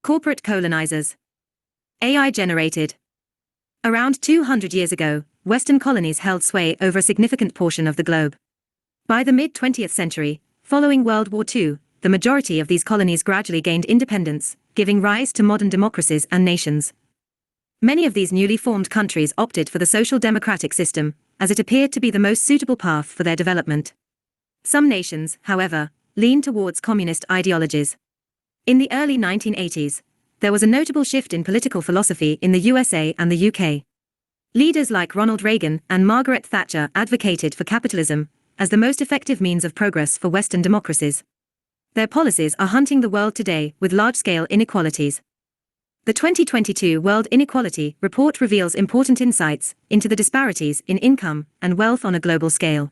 Corporate colonizers. AI generated. Around 200 years ago, Western colonies held sway over a significant portion of the globe. By the mid-20th century, following World War II, the majority of these colonies gradually gained independence, giving rise to modern democracies and nations. Many of these newly formed countries opted for the social democratic system, as it appeared to be the most suitable path for their development. Some nations, however, leaned towards communist ideologies. In the early 1980s, there was a notable shift in political philosophy in the USA and the UK. Leaders like Ronald Reagan and Margaret Thatcher advocated for capitalism as the most effective means of progress for Western democracies. Their policies are hunting the world today with large-scale inequalities. The 2022 World Inequality Report reveals important insights into the disparities in income and wealth on a global scale.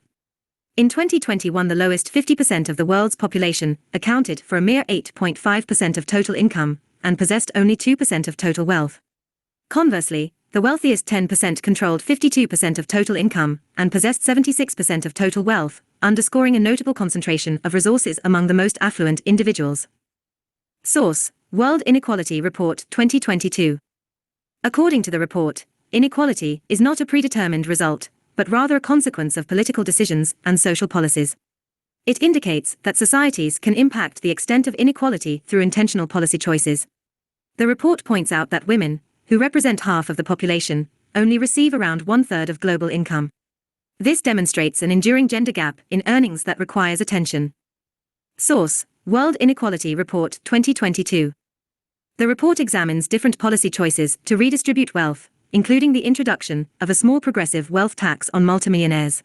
In 2021, the lowest 50% of the world's population accounted for a mere 8.5% of total income and possessed only 2% of total wealth. Conversely, the wealthiest 10% controlled 52% of total income and possessed 76% of total wealth, underscoring a notable concentration of resources among the most affluent individuals. Source: World Inequality Report 2022. According to the report, inequality is not a predetermined result, but rather a consequence of political decisions and social policies. It indicates that societies can impact the extent of inequality through intentional policy choices. The report points out that women, who represent half of the population, only receive around one-third of global income. This demonstrates an enduring gender gap in earnings that requires attention. Source: World Inequality Report 2022. The report examines different policy choices to redistribute wealth, including the introduction of a small progressive wealth tax on multimillionaires.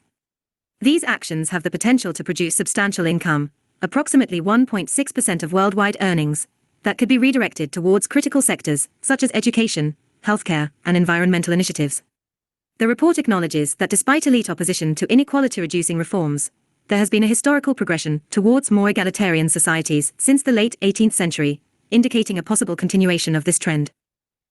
These actions have the potential to produce substantial income, approximately 1.6% of worldwide earnings, that could be redirected towards critical sectors such as education, healthcare, and environmental initiatives. The report acknowledges that despite elite opposition to inequality-reducing reforms, there has been a historical progression towards more egalitarian societies since the late 18th century, indicating a possible continuation of this trend.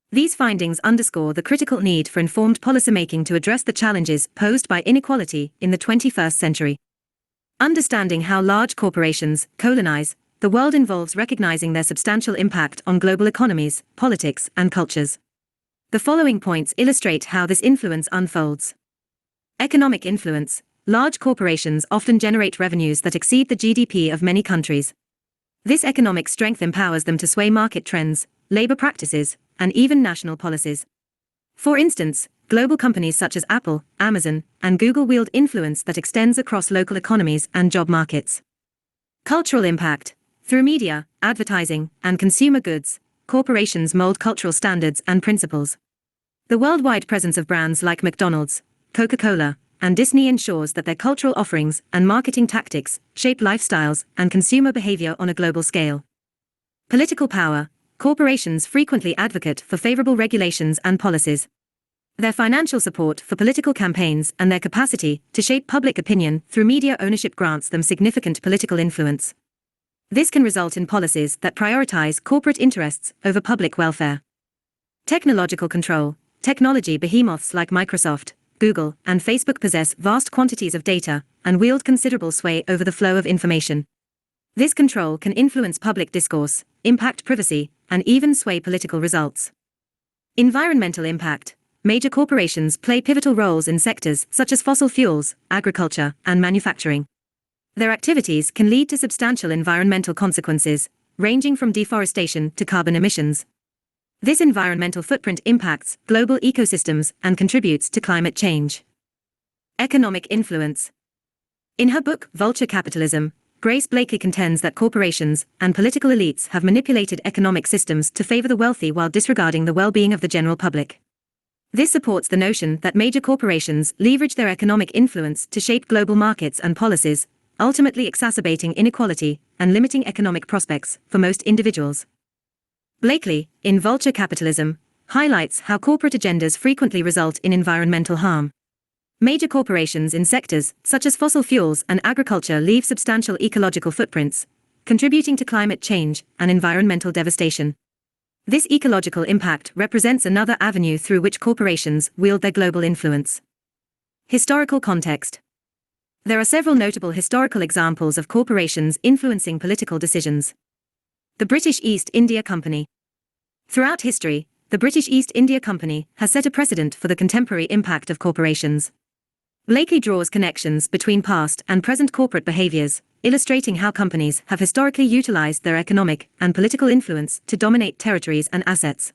These findings underscore the critical need for informed policymaking to address the challenges posed by inequality in the 21st century. Understanding how large corporations colonize the world involves recognizing their substantial impact on global economies, politics, and cultures. The following points illustrate how this influence unfolds. Economic influence. Large corporations often generate revenues that exceed the GDP of many countries. This economic strength empowers them to sway market trends, labor practices, and even national policies. For instance, global companies such as Apple, Amazon, and Google wield influence that extends across local economies and job markets. Cultural impact. Through media, advertising, and consumer goods, corporations mold cultural standards and principles. The worldwide presence of brands like McDonald's, Coca-Cola, and Disney ensures that their cultural offerings and marketing tactics shape lifestyles and consumer behavior on a global scale. Political power. Corporations frequently advocate for favorable regulations and policies. Their financial support for political campaigns and their capacity to shape public opinion through media ownership grants them significant political influence. This can result in policies that prioritize corporate interests over public welfare. Technological control. Technology behemoths like Microsoft, Google, and Facebook possess vast quantities of data and wield considerable sway over the flow of information. This control can influence public discourse, impact privacy, and even sway political results. Environmental impact. Major corporations play pivotal roles in sectors such as fossil fuels, agriculture, and manufacturing. Their activities can lead to substantial environmental consequences, ranging from deforestation to carbon emissions. This environmental footprint impacts global ecosystems and contributes to climate change. Economic influence. In her book, Vulture Capitalism, Grace Blakeley contends that corporations and political elites have manipulated economic systems to favor the wealthy while disregarding the well-being of the general public. This supports the notion that major corporations leverage their economic influence to shape global markets and policies, ultimately exacerbating inequality and limiting economic prospects for most individuals. Blakeley, in Vulture Capitalism, highlights how corporate agendas frequently result in environmental harm. Major corporations in sectors such as fossil fuels and agriculture leave substantial ecological footprints, contributing to climate change and environmental devastation. This ecological impact represents another avenue through which corporations wield their global influence. Historical context. There are several notable historical examples of corporations influencing political decisions. The British East India Company. Throughout history, the British East India Company has set a precedent for the contemporary impact of corporations. Blakeley draws connections between past and present corporate behaviors, illustrating how companies have historically utilized their economic and political influence to dominate territories and assets.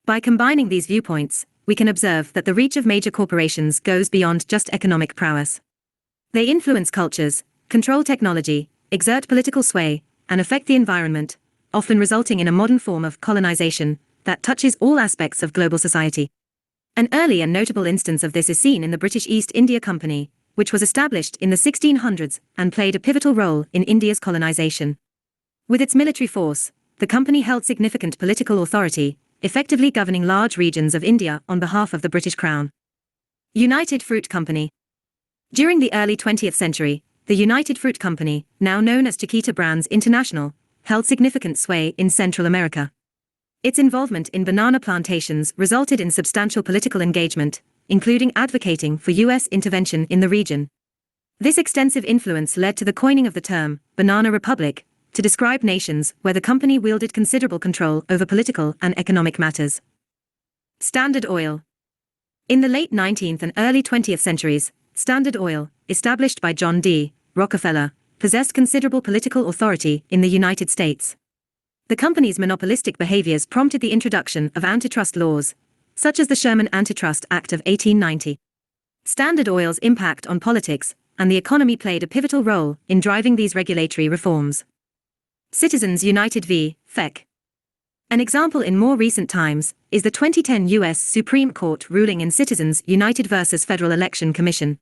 By combining these viewpoints, we can observe that the reach of major corporations goes beyond just economic prowess. They influence cultures, control technology, exert political sway, and affect the environment, often resulting in a modern form of colonization that touches all aspects of global society. An early and notable instance of this is seen in the British East India Company, which was established in the 1600s and played a pivotal role in India's colonization. With its military force, the company held significant political authority, effectively governing large regions of India on behalf of the British Crown. United Fruit Company. During the early 20th century, the United Fruit Company, now known as Chiquita Brands International, held significant sway in Central America. Its involvement in banana plantations resulted in substantial political engagement, including advocating for U.S. intervention in the region. This extensive influence led to the coining of the term, Banana Republic, to describe nations where the company wielded considerable control over political and economic matters. Standard Oil. In the late 19th and early 20th centuries, Standard Oil, established by John D. Rockefeller, possessed considerable political authority in the United States. The company's monopolistic behaviors prompted the introduction of antitrust laws, such as the Sherman Antitrust Act of 1890. Standard Oil's impact on politics and the economy played a pivotal role in driving these regulatory reforms. Citizens United v. FEC. An example in more recent times is the 2010 U.S. Supreme Court ruling in Citizens United versus Federal Election Commission.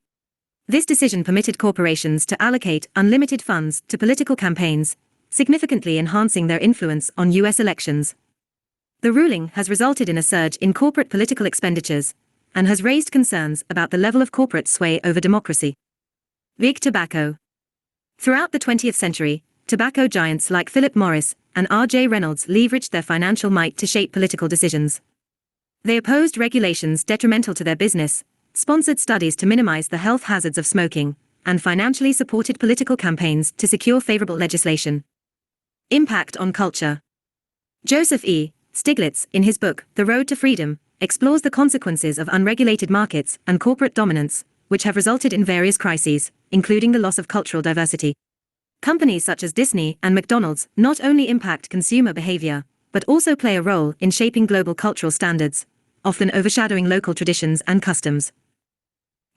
This decision permitted corporations to allocate unlimited funds to political campaigns, significantly enhancing their influence on U.S. elections. The ruling has resulted in a surge in corporate political expenditures and has raised concerns about the level of corporate sway over democracy. Big Tobacco. Throughout the 20th century, tobacco giants like Philip Morris and R.J. Reynolds leveraged their financial might to shape political decisions. They opposed regulations detrimental to their business, sponsored studies to minimize the health hazards of smoking, and financially supported political campaigns to secure favorable legislation. Impact on culture. Joseph E. Stiglitz, in his book, The Road to Freedom, explores the consequences of unregulated markets and corporate dominance, which have resulted in various crises, including the loss of cultural diversity. Companies such as Disney and McDonald's not only impact consumer behavior, but also play a role in shaping global cultural standards, often overshadowing local traditions and customs.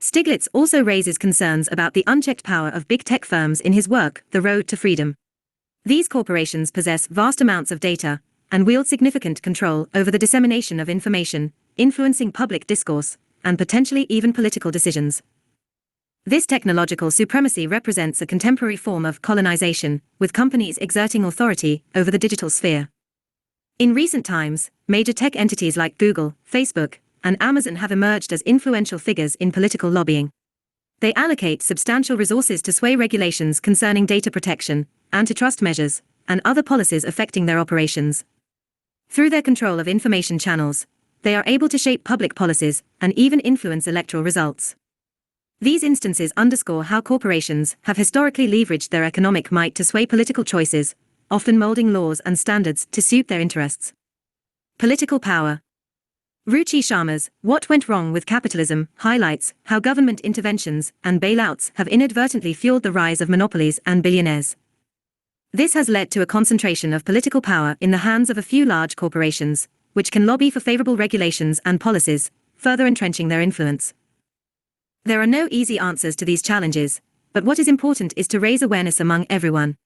Stiglitz also raises concerns about the unchecked power of big tech firms in his work, The Road to Freedom. These corporations possess vast amounts of data and wield significant control over the dissemination of information, influencing public discourse, and potentially even political decisions. This technological supremacy represents a contemporary form of colonization, with companies exerting authority over the digital sphere. In recent times, major tech entities like Google, Facebook, and Amazon have emerged as influential figures in political lobbying. They allocate substantial resources to sway regulations concerning data protection, antitrust measures, and other policies affecting their operations. Through their control of information channels, they are able to shape public policies and even influence electoral results. These instances underscore how corporations have historically leveraged their economic might to sway political choices, often molding laws and standards to suit their interests. Political power. Ruchir Sharma's What Went Wrong with Capitalism highlights how government interventions and bailouts have inadvertently fueled the rise of monopolies and billionaires. This has led to a concentration of political power in the hands of a few large corporations, which can lobby for favorable regulations and policies, further entrenching their influence. There are no easy answers to these challenges, but what is important is to raise awareness among everyone.